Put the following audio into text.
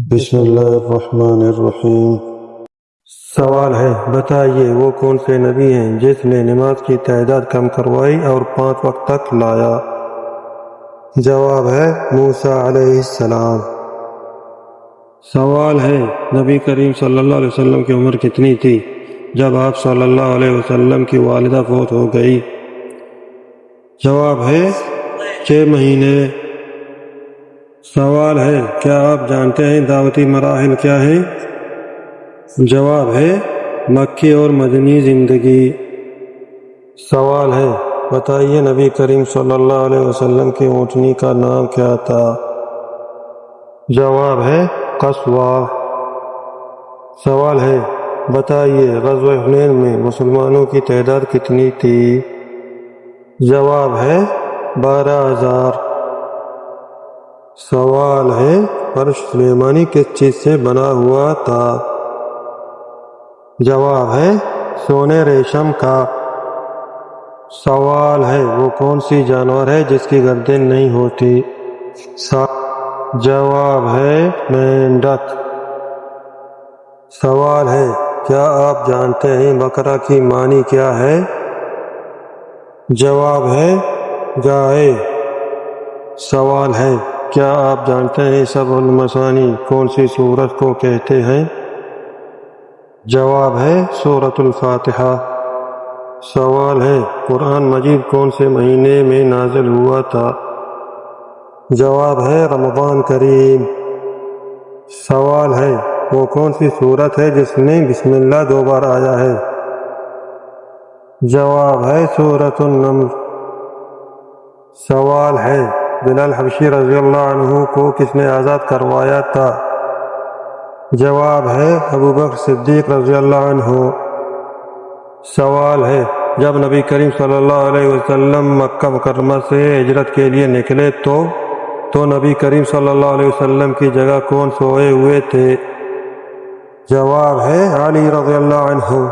بسم اللہ الرحمن الرحیم۔ سوال ہے، بتائیے وہ کون سے نبی ہیں جس نے نماز کی تعداد کم کروائی اور 5 وقت تک لایا؟ جواب ہے موسیٰ علیہ السلام۔ سوال ہے، نبی کریم صلی اللہ علیہ وسلم کی عمر کتنی تھی جب آپ صلی اللہ علیہ وسلم کی والدہ فوت ہو گئی؟ جواب ہے 6 مہینے۔ سوال ہے، کیا آپ جانتے ہیں دعوتی مراحل کیا ہیں؟ جواب ہے مکی اور مدنی زندگی۔ سوال ہے، بتائیے نبی کریم صلی اللہ علیہ وسلم کی اونٹنی کا نام کیا تھا؟ جواب ہے قصوہ۔ سوال ہے، بتائیے غزوہ حنین میں مسلمانوں کی تعداد کتنی تھی؟ جواب ہے 12,000۔ سوال ہے، عرش سلیمانی کس چیز سے بنا ہوا تھا؟ جواب ہے سونے ریشم کا۔ سوال ہے، وہ کون سی جانور ہے جس کی گردن نہیں ہوتی؟ جواب ہے مینڈک۔ سوال ہے، کیا آپ جانتے ہیں بقرہ کی معنی کیا ہے؟ جواب ہے گائے۔ سوال ہے، کیا آپ جانتے ہیں سبع المثانی کون سی سورت کو کہتے ہیں؟ جواب ہے سورۃ الفاتحہ۔ سوال ہے، قرآن مجید کون سے مہینے میں نازل ہوا تھا؟ جواب ہے رمضان کریم۔ سوال ہے، وہ کون سی سورت ہے جس میں بسم اللہ 2 بار آیا ہے؟ جواب ہے سورۃ النمل۔ سوال ہے، بلال حبشی رضی اللہ عنہ کو کس نے آزاد کروایا تھا؟ جواب ہے ابوبکر صدیق رضی اللہ عنہ۔ سوال ہے، جب نبی کریم صلی اللہ علیہ وسلم مکہ مکرمہ سے ہجرت کے لیے نکلے تو نبی کریم صلی اللہ علیہ وسلم کی جگہ کون سوئے ہوئے تھے؟ جواب ہے علی رضی اللہ عنہ۔